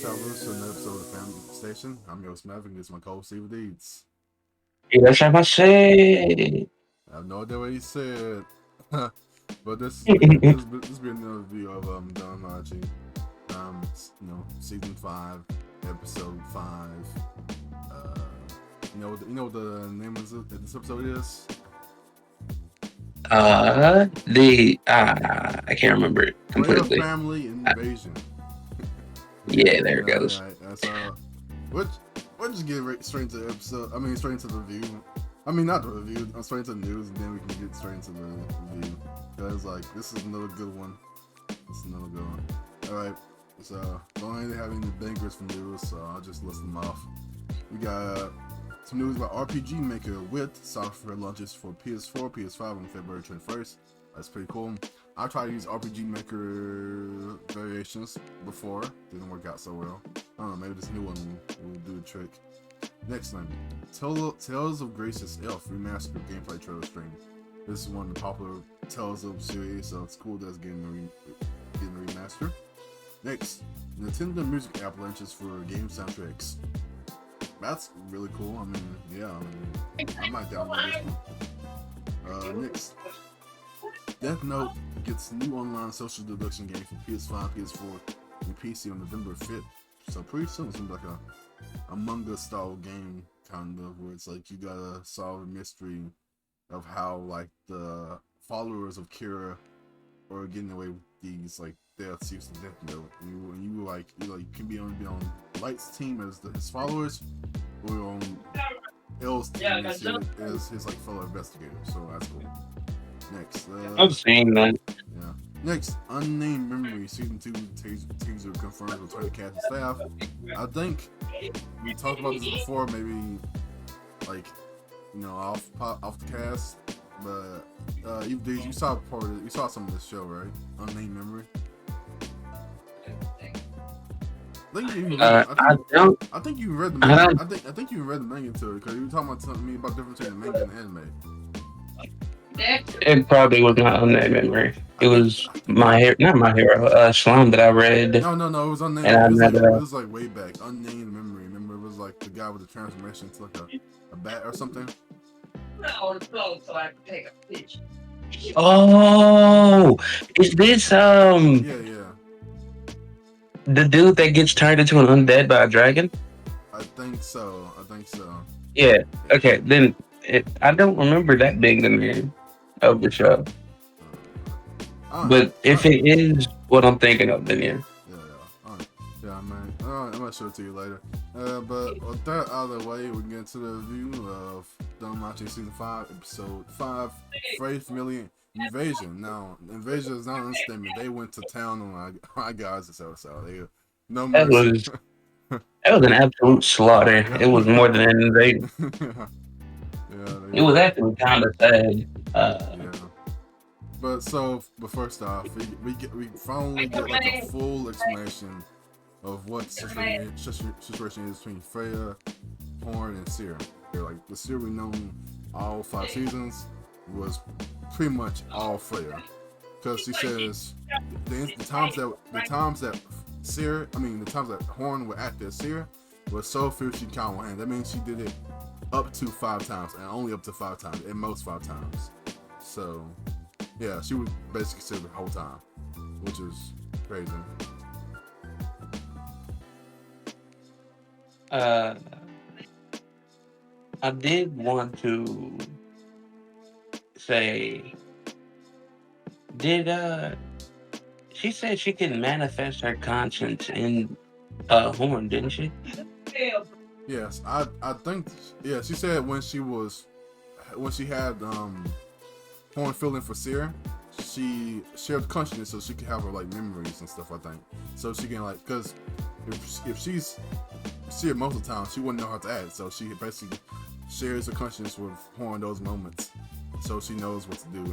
y'all listen to another episode of Fandom Station. I'm your host Maverick. This is my co-host Steve Deeds. いらっしゃいませ。I have no idea what he said, but this be another review of DanMachi. Season 5, episode 5. Uh, you know what the name of this episode is? I can't remember it Freya completely. Family Uh, Invasion. yeah, there it goes. Yeah. That's We'll, we'll just get straight into the episode. I mean, straight into the review. I mean, not the review. Straight into the news, and then we can get straight into the review. Because this is another good one. All right. So don't really have any bangers from news, so I'll just list them off. We got some news about RPG Maker with software launches for PS4, PS5 on February 21st. That's pretty cool. I tried to use RPG Maker variations before. Didn't work out so well. I don't know, maybe this new one will do the trick. Next one, Tales of Grace's Elf remastered gameplay trailer stream. This is one of the popular Tales of series, so it's cool that it's getting a remaster. Next, Nintendo Music app launches for game soundtracks. That's really cool. I might download this one. Next, Death Note gets new online social deduction game for PS5, PS4, and PC on November 5th. So pretty soon it's gonna be like a Among Us style game, kind of, where it's like you gotta solve a mystery of how like the followers of Kira are getting away with these like deaths using Death Note. You can be on Light's team as his followers, or on L's team as his like fellow investigators. So that's cool. Next, I've seen that. yeah. Next, Unnamed Memory Season 2 teaser confirmed with Tony cast and staff. I think we talked about this before, maybe like off the cast, but you saw you saw some of this show, right? Unnamed Memory. I don't. I think you read the I manga. don't. I think you read the manga to it because you were talking about me about the difference between the manga and the anime. It probably was not on that memory. It was I think my hair, not my hero, Slum that I read, no, it was unnamed. and I It never. was like way back. Unnamed Memory. Remember, it was like the guy with the transformation to like a bat or something. Oh, is this Yeah. the dude that gets turned into an undead by a dragon? I think so. Yeah. Yeah. Okay. Then I don't remember that being the name of the show. But if it is what I'm thinking of, then yeah. Alright. Yeah, man. I'm gonna show it to you later. But with that out of the way, we can get into the review of DanMachi Season 5, Episode 5, Freya Family Invasion. Now, Invasion is not an understatement. They went to town on my guys this episode. They no That mercy. was that was an absolute slaughter. It was more than an invasion. It was actually kind of sad. yeah. But first off, we finally get like a full explanation of what situation is between Freya, Horn, and Seer. Like the Seer we known all 5 seasons was pretty much all Freya, because she says the times that Horn were active as Seer was so few she count one hand. That means she did it up to 5 times, and only up to 5 times, at most 5 times. So yeah, she was basically Seer the whole time, which is crazy. uh, I did want to say, did she said she could manifest her conscience in Horn, didn't she? Yes, I think she said when she had Horn feeling for Seer, she shared consciousness so she could have her like memories and stuff. I think so she can like, because if she's Seer most of the time, she wouldn't know how to act. So she basically shares her consciousness with Horn those moments, so she knows what to do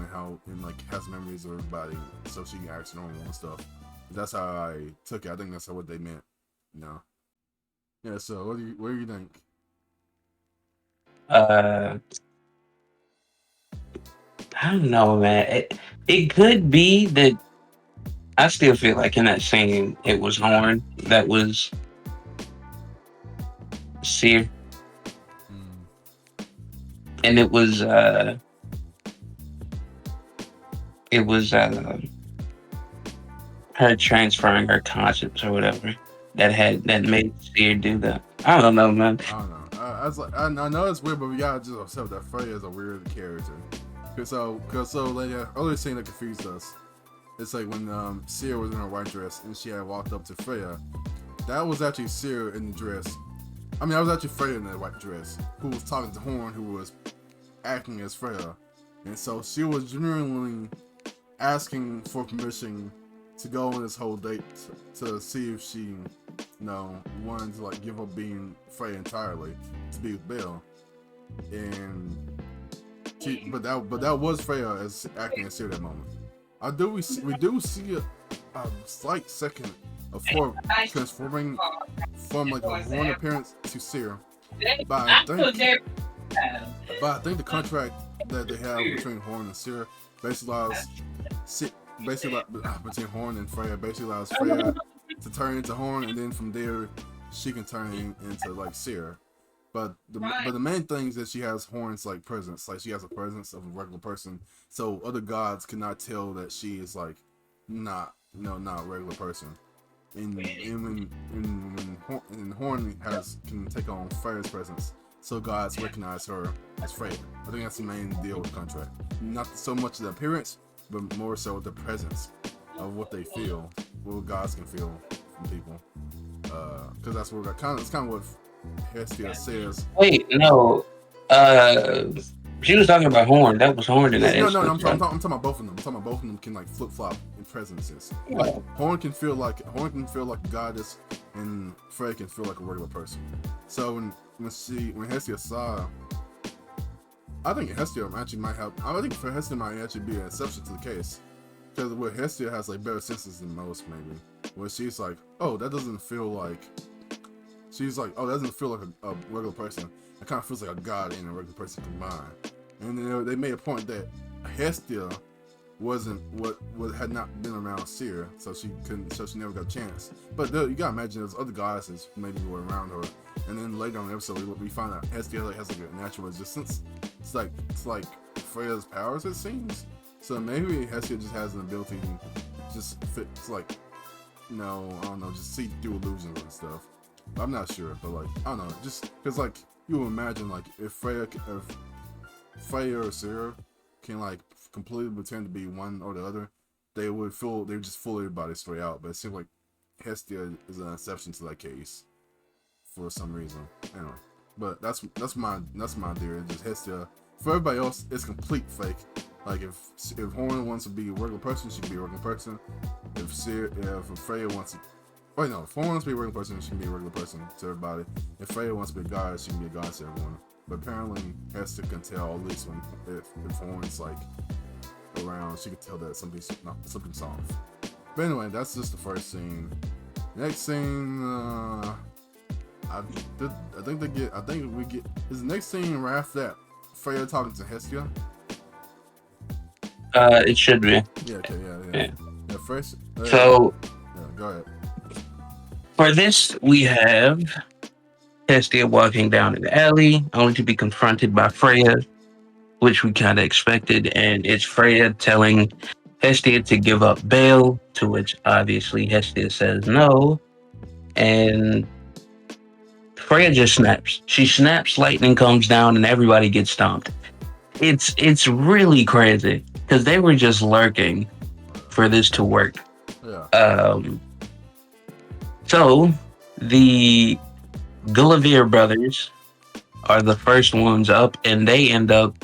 and like has memories of everybody, so she can act normal and stuff. That's how I took it. I think that's what they meant. Yeah. So what do you think? Uh, I don't know, man. It could be that I still feel like in that scene it was Horn that was Seer, Mm. and it was her transferring her conscience or whatever that made Seer do that. I don't know, man. I don't know. I was like, I know it's weird, but we gotta just accept that Freya is a weird character. Cause so like earlier scene that confused us. It's like when Seer was in her white dress and she had walked up to Freya. That was actually Seer in the dress. I mean, that was actually Freya in that white dress who was talking to Horn, who was acting as Freya, and so she was genuinely asking for permission to go on this whole date to see if she, wanted to like give up being Freya entirely to be with Bill, and but that was Freya as acting as Seer that moment. We do see a slight second of Horn transforming from like a Horn appearance to Seer, but I think the contract that they have between Horn and Seer basically allows between Horn and Freya basically allows Freya to turn into Horn, and then from there she can turn into like Seer. But the main thing is that she has Horn's like presence, like she has a presence of a regular person, so other gods cannot tell that she is like not not a regular person. And when Horn can take on Freya's presence, so gods recognize her as Freya. I think that's the main deal with the contract. Not so much the appearance, but more so the presence of what they feel, what gods can feel from people. Because that's what it's kind of what Hestia says. Wait, no. Uh, she was talking about Horn. That was Horn in Yeah, that no, instance, I'm right? talking about both of them. I'm talking about both of them can like flip flop in presences. Like Oh. Horn can feel like a goddess, and Freya can feel like a regular person. So when Hestia saw, I think Hestia actually might have. I think for Hestia might actually be an exception to the case, because where Hestia has like better senses than most, maybe. Where she's like, oh, that doesn't feel like. She's like, oh, that doesn't feel like a regular person. It kind of feels like a god and a regular person combined. And they made a point that Hestia wasn't what had not been around Seer, so she never got a chance. But you gotta imagine there's other goddesses maybe who were around her, and then later on the episode we find out Hestia has like a natural resistance. It's like Freya's powers, it seems. So maybe Hestia just has an ability to just fix like I don't know, just see through illusions and stuff. I'm not sure, but like I don't know, just because like you would imagine like if Freya or Sarah can like completely pretend to be one or the other, they would just fool everybody straight out. But it seems like Hestia is an exception to that case for some reason. Anyway, but that's my theory. Just Hestia. For everybody else, it's complete fake. Like if Horn wants to be a regular person, she can be a regular person. If Freya wants to if Horn wants to be a regular person, she can be a regular person to everybody. If Freya wants to be a god, she can be a god to everyone. But apparently, Hester can tell at least if Horn's like around, she can tell that something's off. But anyway, that's just the first scene. Next scene, I think we get is the next scene right after that. Freya talking to Hestia. It should be. Yeah. Okay. Yeah. Yeah. First. So Yeah. Go ahead. for this, we have Hestia walking down an alley, only to be confronted by Freya, which we kind of expected, and it's Freya telling Hestia to give up Bale, to which obviously Hestia says no, and Freya just snaps. She snaps, lightning comes down, and everybody gets stomped. It's really crazy because they were just lurking for this to work. Yeah. So the Gulliver brothers are the first ones up, and they end up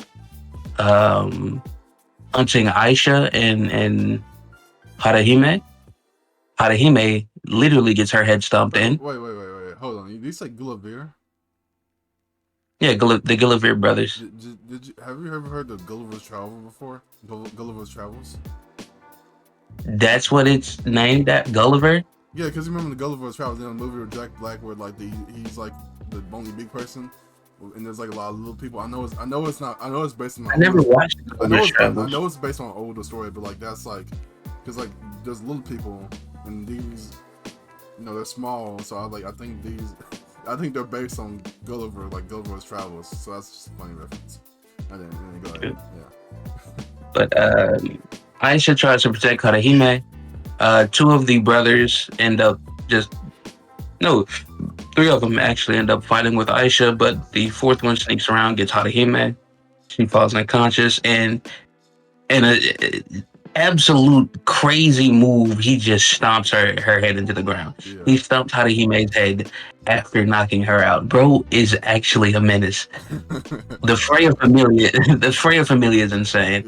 hunting Aisha and Harahime. Harahime literally gets her head stomped in. Wait. Hold on. Did you say Gulliver? Yeah, the Gulliver brothers. Have you ever heard of Gulliver's Travel before? Gulliver's Travels? That's what it's named at, Gulliver? Yeah, because you remember the Gulliver's Travels in the movie with Jack Black, where like he's like the only big person, and there's like a lot of little people. I know it's based on. I never watched I Gulliver's know it's based on an older story, but like that's like because like there's little people and these, they're small. So I think these I think they're based on Gulliver, like Gulliver's Travels. So that's just a funny reference. And then go ahead. Yeah. But Aisha tries to protect Harahime. Two of the brothers end up just no, three of them actually end up fighting with Aisha, but the fourth one sneaks around, gets Harahime. She falls unconscious, and in a absolute crazy move, he just stomps her head into the ground. Yeah. He stomps Harahime's head after knocking her out. Bro is actually a menace. The Freya familia is insane.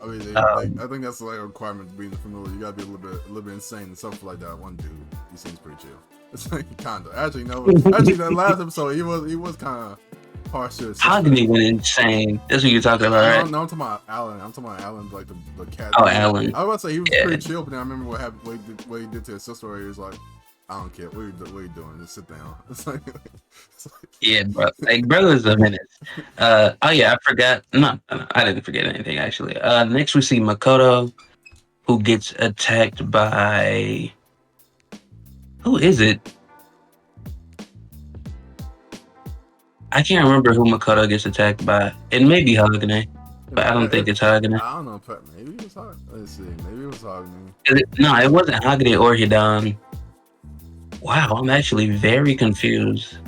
I think that's like a requirement to be in the familiar. You gotta be a little bit insane and stuff like that. One dude, he seems pretty chill. It's like kinda. Actually, no. Actually, that last episode, he was kind of harsh. Hogany went insane. That's what you're talking about, right? No, I'm talking about Alan. I'm talking about Alan, like the cat. Oh, Alan. I was about to say he was pretty chill, but then I remember what happened. What he did to his sister. Where he was like, "I don't care. What are you doing? Just sit down." It's like yeah, bro. Like, brother's a menace. Oh yeah, I forgot. No, I didn't forget anything actually. Next we see Makoto, who gets attacked by. Who is it? I can't remember who Makoto gets attacked by. It may be Hogane, but I don't think it's Hogane. I don't know. Maybe it was Hogane. Let's see. Maybe it was Hogane. No, it wasn't Hogane or Hidan. Wow, I'm actually very confused.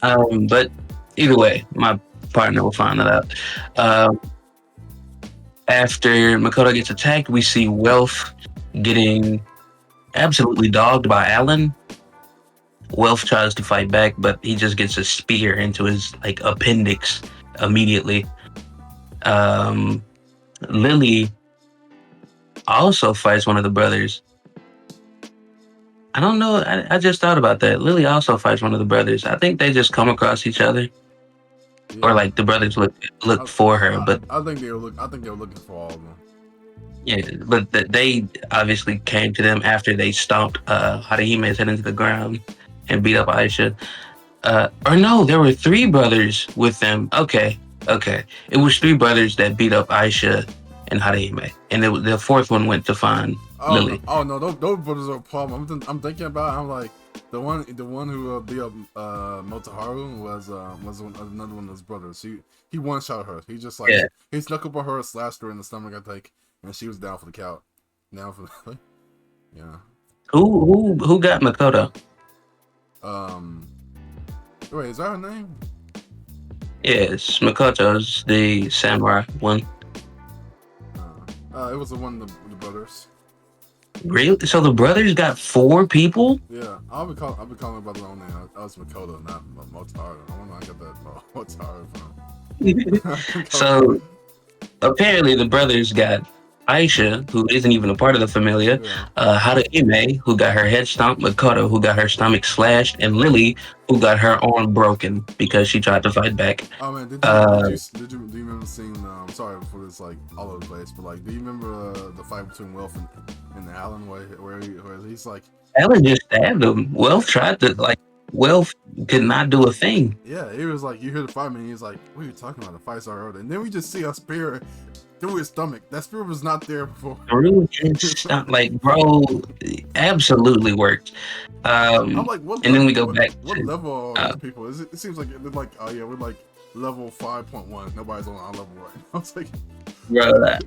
But either way, my partner will find that out. After Makoto gets attacked, we see Wealth getting absolutely dogged by Alan. Wealth tries to fight back, but he just gets a spear into his like appendix immediately. Lily also fights one of the brothers. I don't know. I just thought about that. Lily also fights one of the brothers. I think they just come across each other, or like the brothers look for her. But I think they were looking for all of them. Yeah, but they obviously came to them after they stomped Harahime's head into the ground and beat up Aisha. Or no, there were three brothers with them. Okay. It was three brothers that beat up Aisha and Harahime, and the fourth one went to find Lily. No, those brothers are a problem. I'm thinking about it, I'm like, the one who beat up Motoharu was another one of his brothers. He one shot her. He just he snuck up on her, slashed her in the stomach, I think, and she was down for the count. Down for the yeah. Who got Makoto? Wait, is that her name? Yes, Makoto's the samurai one. It was the one of the brothers. Really? So the brothers got 4 people? Yeah, I'll be calling by their own name. I was Makoto, not Motoharu. I don't know. I got that Motoharu from. So apparently the brothers got Aisha, who isn't even a part of the familia, Harahime, who got her head stomped, Makoto, who got her stomach slashed, and Lily, who got her arm broken because she tried to fight back. Oh man, do you remember seeing? Sorry for this, like all over the place, but like, do you remember the fight between Wealth and Alan, where he's like, Alan just stabbed him. Wealth could not do a thing. Yeah, he was like, you hear the fight, and he's like, what are you talking about? The fight's already, and then we just see a spear through his stomach. That spear was not there before. Through his stomach, like, bro, absolutely worked. I'm like, what? And then we go back. What level are people? It seems like they're like, oh yeah, we're like level 5.1. Nobody's on our level right. I was like, bro,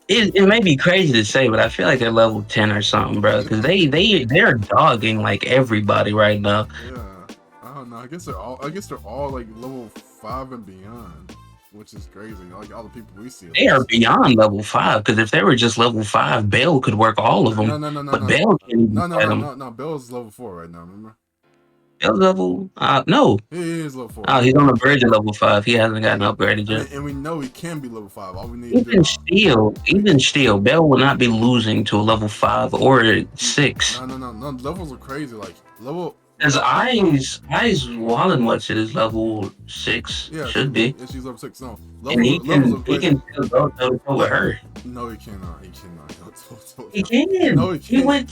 it may be crazy to say, but I feel like they're level 10 or something, bro, because they're dogging like everybody right now. Yeah, I don't know. I guess they're all like level 5 and beyond, which is crazy. Like all the people we see, they are beyond level 5. Because if they were just level 5, Bell could work all of them. No. But Bell can't. No. Bell's level 4 right now. Remember? Bell's level? No. He is level 4. Oh, he's on the verge of level 5. He hasn't gotten upgraded yet. And we know he can be level 5. All we need even still, Bell will not be losing to a level 5 or 6. No. Levels are crazy. Like level. His eyes Wallenwatch is level 6. Yeah, should be. Yeah, she's level 6. No, and he can still go toe to toe with her. No, he cannot. He cannot go toe to toe. He can. No, he can't.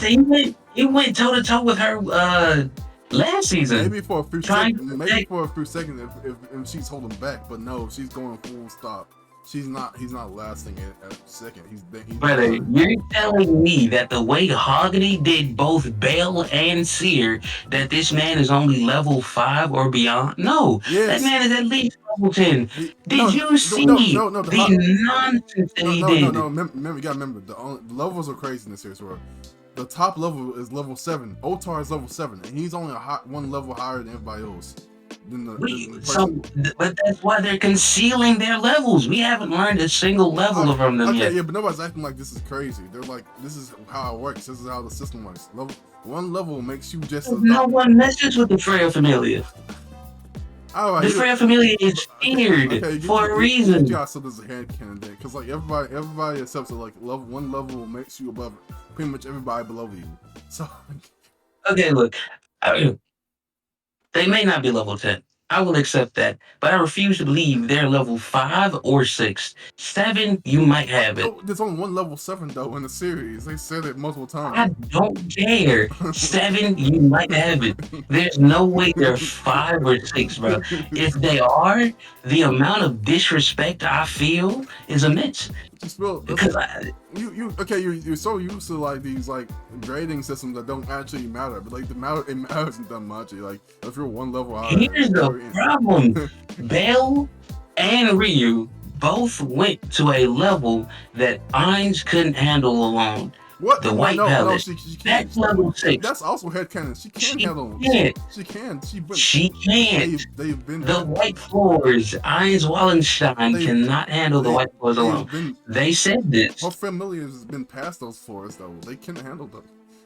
He went toe to toe with her last season. Maybe for a few seconds. If she's holding back, but no, she's going full stop. He's not lasting at second. He's Brother, done. you're telling me that the way Hogany did both Bale and Seer, that this man is only level 5 or beyond? No, that Yes. man is at least level 10. Did No, you see no. the nonsense that he No. did? Remember, you gotta remember the levels are crazy in this series. Where the top level is level 7. Otar is level 7, and he's only one level higher than everybody else. Than the person. But that's why they're concealing their levels. We haven't learned a single level from them Okay, yet. yeah, but nobody's acting like this is crazy. They're like, this is how it works. This is how the system works. One level makes you just No one messes with the Freya Familia. All right, The Freya Familia is feared okay, for a you reason. got something as a hand cannon then, because like everybody accepts it. Like one level makes you above pretty much everybody below you. So Okay, look, they may not be level 10. I will accept that. But I refuse to believe they're level 5 or 6. 7, you might have it. there's only one level 7 though in the series. They said it multiple I times. don't care. 7, you might have it. There's no way they're 5 or 6, bro. If they are, the amount of disrespect I feel is immense. Just feel Because you're so used to like these like grading systems that don't actually matter, but like it matters in DanMachi. Like if you're one level higher, here's the problem. Belle and Ryu both went to a level that Ainz couldn't handle alone. What? The No, White Palace. she can't. That's level 6. That's also headcanon. She can handle them. Can't. She can. She can't. They've been The white floors. Ainz Wallenstein cannot handle the white floors alone. They said this. Her familiar has been past those floors though. They can handle them.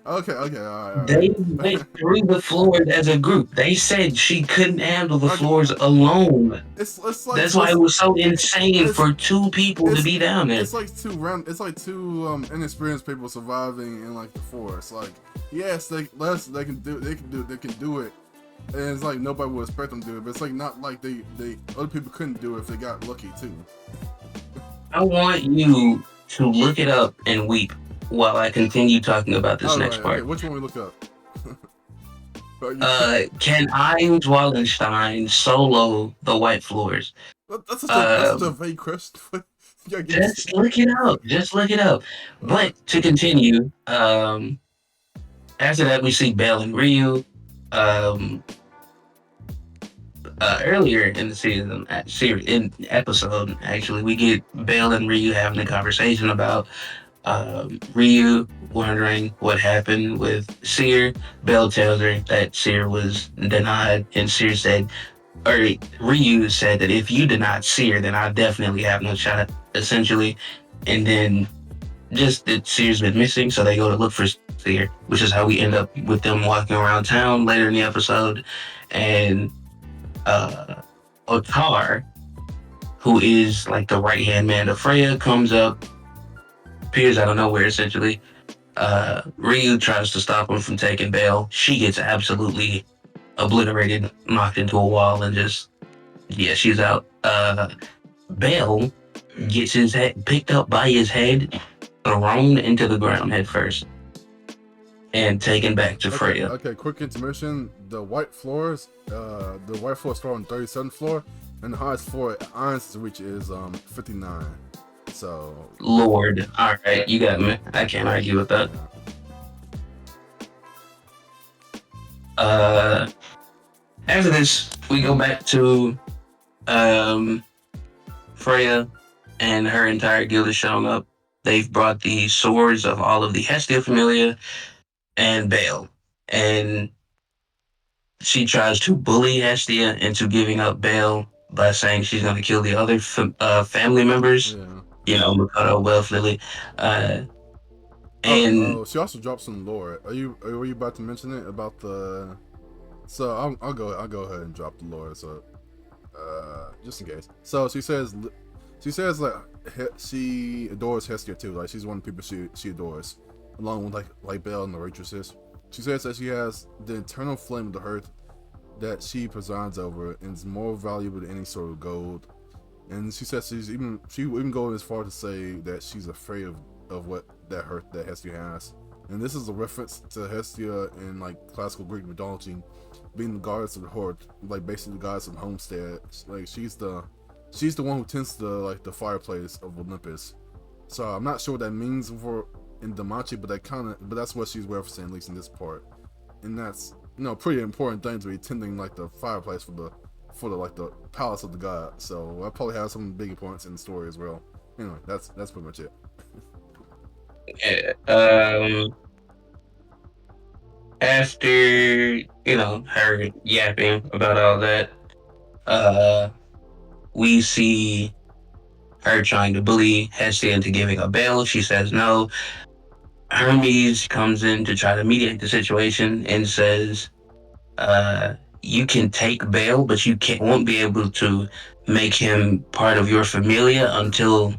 Okay, all right. They went through the floors as a group. They said she couldn't handle the floors alone. It's like that's why it was so insane for 2 people to be down there. It's like two inexperienced people surviving in like the forest. Like yes, they can do it. And it's like nobody would expect them to do it, but it's like not like they other people couldn't do it if they got lucky too. I want you to look it up and weep while I continue talking about this next part. Okay. Which one we look up? Can Ainz Wallenstein solo the white floors? That's such a vague question. Just look it up. But to continue, after that we see Belle and Ryu. Earlier in the season, episode, actually, we get Belle and Ryu having a conversation about Ryu wondering what happened with Seer. Belle tells her that Seer was denied, and Ryu said that if you denied Seer, then I definitely have no shot, essentially. And then just that Seer's been missing, so they go to look for Seer, which is how we end up with them walking around town later in the episode. And Otar, who is like the right-hand man of Freya, comes up, appears out of nowhere essentially. Ryu tries to stop him from taking Belle. She gets absolutely obliterated, knocked into a wall, and she's out. Belle gets his head picked up by his head, thrown into the ground head first, and taken back to Freya. Okay, quick intermission. The white floors start on 37th floor, and the highest floor Ainz reach is 59. So Lord, all right, you got me. I can't argue with that. After this, we go back to Freya, and her entire guild is showing up. They've brought the swords of all of the Hestia Familia and Bale, and she tries to bully Hestia into giving up Bale by saying she's going to kill the other family members. Yeah. You know, Mikado, Wealth, Lily. And she also dropped some lore. Were you about to mention it about the? So I'll go ahead and drop the lore. So just in case. So she says like she adores Hestia too. Like she's one of the people she adores, along with like Belle and the waitresses. She says that she has the eternal flame of the earth that she presides over and is more valuable than any sort of gold. And she says she even go as far to say that she's afraid of what that Hestia has. And this is a reference to Hestia in like classical Greek mythology being the goddess of the horde, like basically the goddess of homestead. Like she's the she's the one who tends to like the fireplace of Olympus. So I'm not sure what that means for in DanMachi, but but that's what she's referencing at least in this part, and that's pretty important thing to be tending like the fireplace for the like the palace of the god. So I probably have some big importance in the story as well. Anyway, that's pretty much it. Yeah. After her yapping about all that, uh, we see her trying to bully Hestia into giving a bail. She says no. Hermes comes in to try to mediate the situation and says, "You can take bail, but you can't won't be able to make him part of your familia until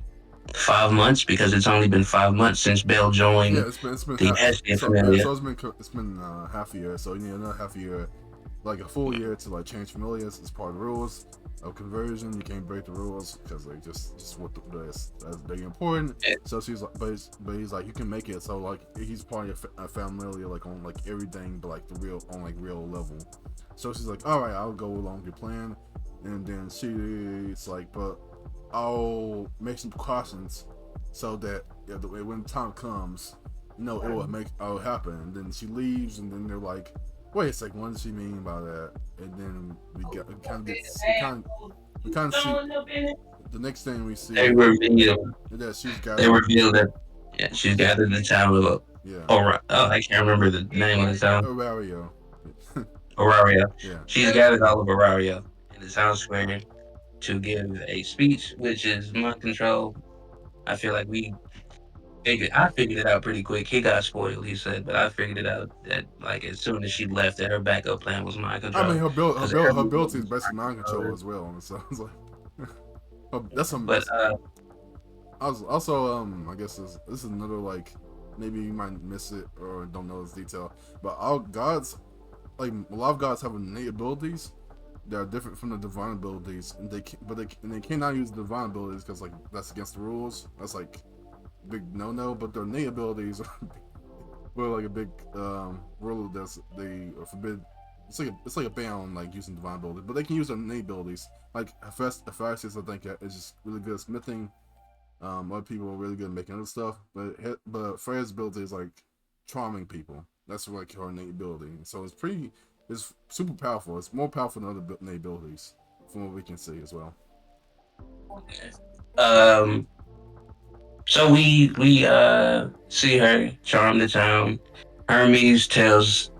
5 months because it's only been 5 months since Bail Yeah, joined it's been the Hestia so yeah, familia." so it's been half a year. So you need another half a year, like a full year to like change familiars. It's part of the rules of conversion. You can't break the rules because like just what that's very important. So she's like, but he's like you can make it. So like he's part of your familiar like on like everything, but like the real on like real level. So she's like, all right, I'll go along with your plan, and then she's like, but I'll make some precautions so that when time comes, it'll happen. And then she leaves, and then they're like, wait a second, what does she mean by that? And then we kind of see the next thing we They see reveal that she's they gathered. reveal that she's gathered the town of Yeah, I can't remember the name of the town. Orario. Orario. Yeah. She's gathered all of Orario in the town square to give a speech, which is mind control. I feel like I figured it out pretty quick. He got spoiled, he said, but I figured it out that like as soon as she left, that her backup plan was mind I mean, control because her everyone ability is was basically mind mind control controller. as well. So it's like, that's some. But I was also I guess this is another like maybe you might miss it or don't know this detail, but all gods like a lot of gods have innate abilities that are different from the divine abilities, and they cannot use divine abilities because like that's against the rules. That's like big no. But their innate abilities were like a big rule that's they are forbid. It's like a ban on like using divine abilities, but they can use their innate abilities. Like Hephaestus, I think is just really good at smithing. Other people are really good at making other stuff, but Freya's ability is like charming people. That's like her innate ability. So it's super powerful. It's more powerful than other innate abilities, from what we can see as well. um, so we see her charm the town. Hermes tells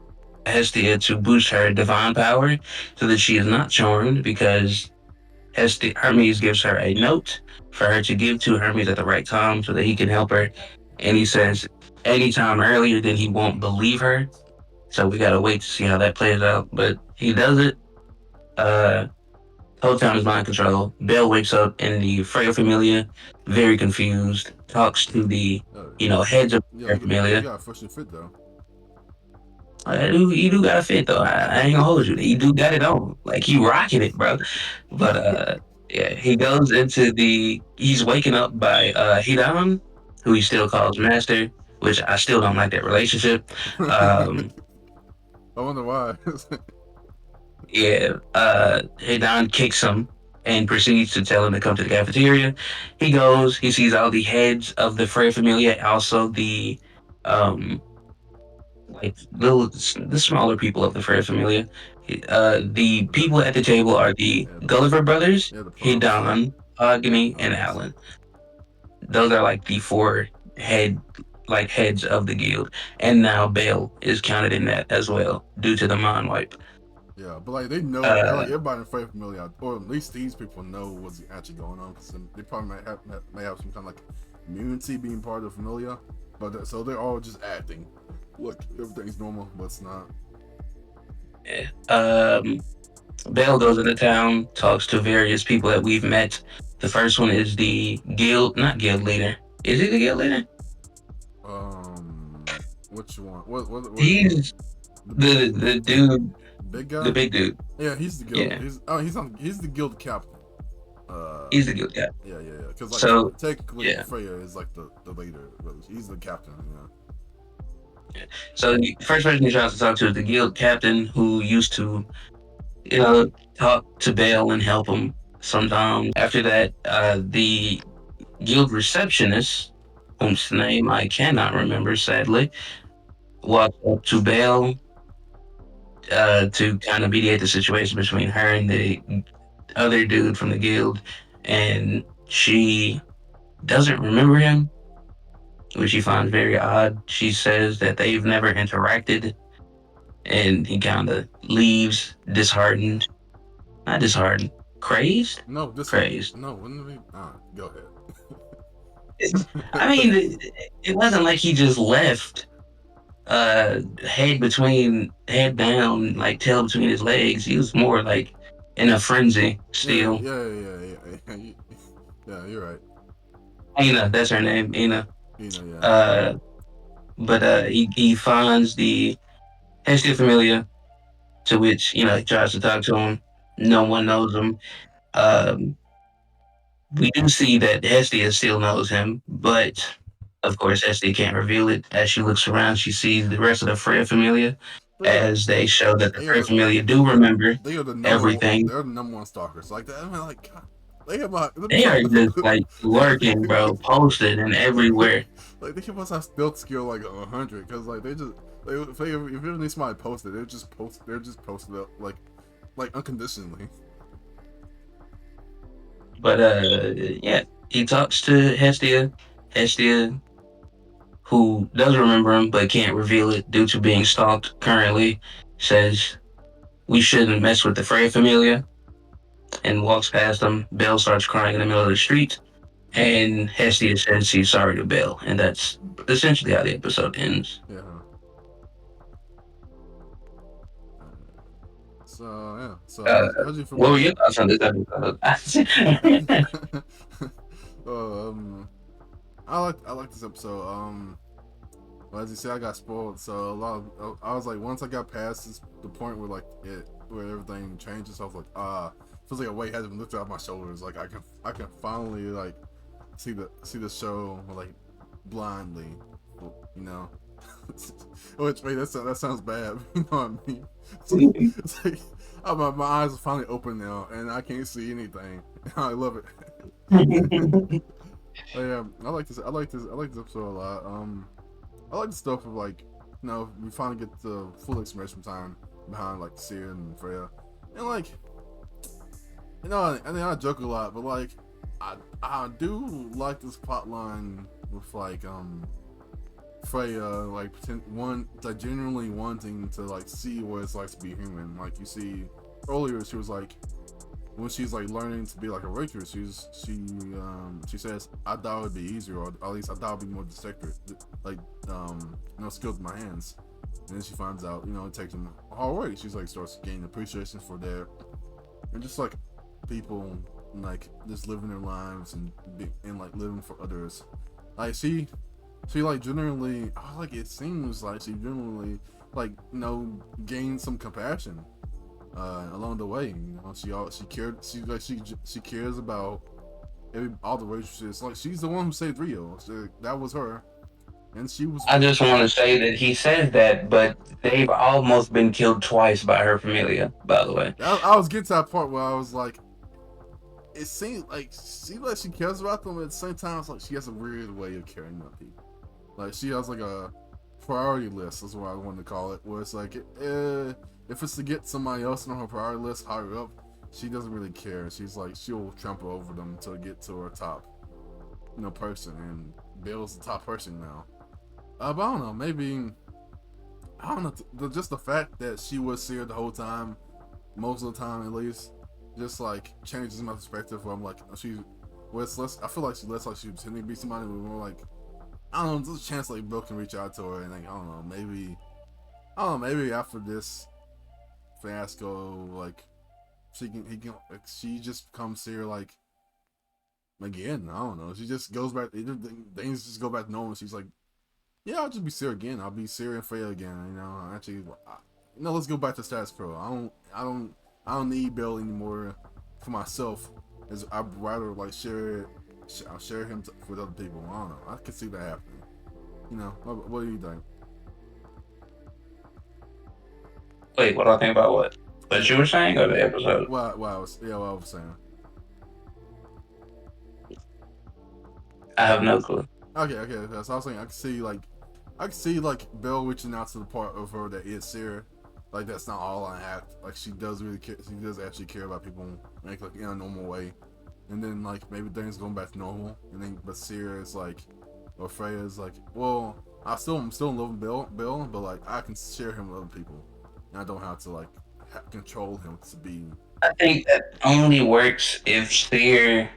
Hestia to boost her divine power so that she is not charmed because Hermes gives her a note for her to give to Hermes at the right time so that he can help her. And he says anytime earlier, then he won't believe her. So we gotta wait to see how that plays out. But he does it. Uh, whole time is mind control. Belle wakes up in the Freya Familia, very confused. Talks to the Uh, heads of yeah, Freya he Familia. got a fresh and fit though. He do got a fit though. I ain't gonna hold you. He do got it on. Like he rocking it, bro. But yeah, he goes into he's waking up by Hidan, who he still calls Master, which I still don't like that relationship. Um I wonder why. yeah, Hidan kicks him and proceeds to tell him to come to the cafeteria. He goes, he sees all the heads of the Frey Familia, also the um like the smaller people of the Frey Familia. The the people at the table are the yeah Gulliver brothers, the prompts. Hidan, Agni, Oh and yes. Alan. Those are like the four head heads of the guild. And now Bale is counted in that as well, due to the mind wipe. Yeah, but like they know, like Uh everybody in Faith familiar, or at least these people know what's actually going on because they probably may have some kind of like immunity being part of the familia, but so they're all just acting like everything's normal, but it's not. yeah. Bale goes into town, talks to various people that we've met. The first one is the guild, not guild leader. Is he the guild leader? What you want? What is He's the the dude, big the guy? big dude. Yeah, he's the guild. Yeah, He's the guild captain. Uh, he's the guild guy. yeah. Because like So technically yeah, Freya is like the leader. Really. He's the captain. so the first person he tries to talk to is the guild captain who used to, talk to Bale and help him. Sometimes after that, the guild receptionist, whose name I cannot remember, sadly, walks up to Belle to kind of mediate the situation between her and the other dude from the guild, and she doesn't remember him, which she finds very odd. She says that they've never interacted, and he kind of leaves disheartened. Not disheartened, crazed? No, this hard. Crazed. No, wouldn't it be? Go I mean, ahead. it wasn't like he just left head down, like tail between his legs. He was more like in a frenzy Yeah, still. yeah, yeah, yeah, yeah. Yeah, you're right. Ina, that's her name, Ina. Yeah. Uh, but he finds the Hestia Familia, to which he tries to talk to him. No one knows him. Um, we do see that Hestia still knows him, but of course Hestia can't reveal it. As she looks around, she sees the rest of the Freya Familia, But yeah, as they show that the they are Freya the Familia do remember they are the number one. everything. They're the number one stalkers. Like that. I mean, like God, they have my. They They must are just have, like lurking, bro, posted and everywhere. like they must have stealth skill like 100 because like they just if you ever need somebody posted, they're just posted up like unconditionally. But yeah, he talks to Hestia. Hestia, who does remember him but can't reveal it due to being stalked currently, says we shouldn't mess with the Frey Familia and walks past them. Belle starts crying in the middle of the street, and Hestia says she's sorry to Belle, and that's essentially how the episode ends. Yeah. So yeah. So Uh, how'd you feel what about were this your thoughts on this episode? um, I like this episode. Well, as you said, I got spoiled. So a lot of I was like, once I got past the point where where everything changes, I was like, feels like a weight has been lifted off my shoulders. Like I can finally like see the show like blindly, you know. Which wait, that sounds bad. You know what I mean? It's like oh, my eyes are finally open now, and I can't see anything. I love it. But yeah, I like this. I like this. I like this episode a lot. I like the stuff of like, we finally get the full explanation time behind like Seer and Freya, and like, I mean, I joke a lot, but like, I do like this plot line with like Freya like like genuinely wanting to like see what it's like to be human. Like you see earlier, she was like when she's like learning to be like a waitress, she says, I thought it would be easier, or at least I thought it'd be more distracted, like skilled with my hands. And then she finds out, it takes them hard work. She's like starts gaining appreciation for that, and just like people like just living their lives and like living for others. Like she like generally, like it seems like she generally like gained some compassion along the way. She cares about all the waitresses. Like she's the one who saved Rio. So that was her, and she was. I just want to say that he says that, but they've almost been killed twice by her familia, by the way. I was getting to that part where I was like, it seems like she cares about them, but at the same time, it's like she has a weird way of caring about people. Like she has like a priority list. That's what I wanted to call it. Where it's like, if it's to get somebody else on her priority list higher up, she doesn't really care. She's like she'll trample over them to get to her top, person. And Bill's the top person now. But I don't know. Maybe I don't know. Just the fact that she was here the whole time, most of the time at least, just like changes my perspective. Where I'm like, she's. Well, it's less. I feel like she's less like she's pretending to be somebody. But more like, I don't know. There's a chance like Bill can reach out to her and like, I don't know. Maybe after this fiasco, like she just comes here like again. I don't know. She just goes back. Things just go back to normal. She's like, yeah, I'll just be Sarah again. I'll be Sarah and Freya again. Actually, let's go back to status quo. I don't need Bill anymore for myself. I'd rather like share him with other people. I don't know. I can see that happening. What do you think? Wait, what do I think about what? What Yeah, you were saying or the episode? what I was saying. I have no clue. Okay. So I was saying I could see like Belle reaching out to the part of her that is Sarah. Like that's not all I act. Like she does really care. She does actually care about people, like in a normal way. And then like maybe things going back to normal. And then but Sarah is like, or Freya is like, well, I'm still in love with Bill, but like I can share him with other people, and I don't have to like control him to be. I think that only works if Steer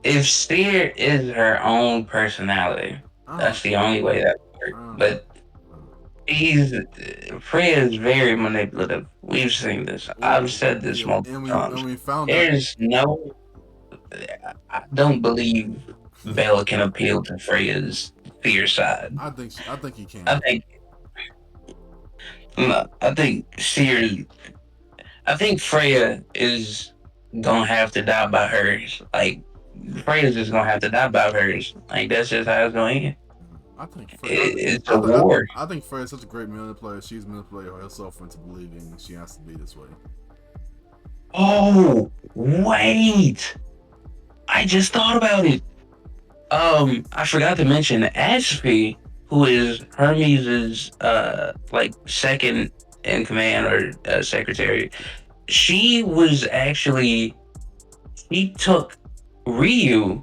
is her own personality. I That's don't. the only way that would I work. don't know. But he's Freya is very manipulative. We've seen this. I've Well, said this yeah, multiple and times. we found out. There's no. I don't believe Bella can appeal to Freya's fear side. I think he I can. think. No, I think Seer. I think Freya is gonna have to die by hers. Like Freya's just gonna have to die by hers. Like that's just how it's going to end. I think It's a war. I think Freya's such a great manipulator. She's manipulated herself into believing she has to be this way. Oh wait! I just thought about it. I forgot to mention Ashby, who is Hermes's like second in command or secretary. She was actually she took Ryu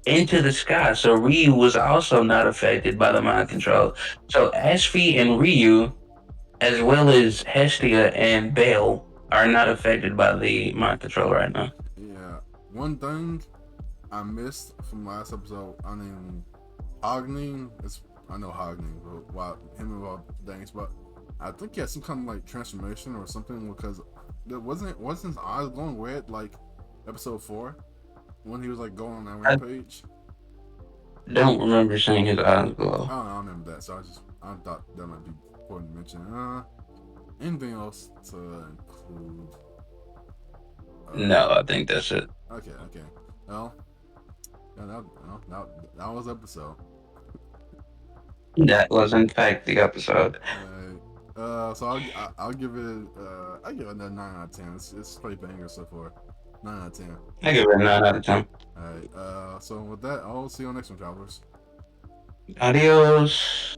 into the sky, so Ryu was also not affected by the mind control. So Ashby and Ryu, as well as Hestia and Bale, are not affected by the mind control right now. Yeah. One thing I missed from last episode. I mean, Agni. It's I know Agni, but why him about things, but I think he had some kind of like transformation or something because there wasn't his eyes glowing red like episode 4 when he was like going on that I rampage. don't remember seeing his eyes glow. I don't remember that, so I thought that might be important to mention. Anything else to include? No, I think that's it. Okay. Well, yeah, that was episode. That was in fact the episode. So I'll give it I give it another 9 out of 10. It's pretty banger so far. 9 out of 10. I give it a 9 out of 10. All right. So with that, I'll see you on next one, travelers. Adios.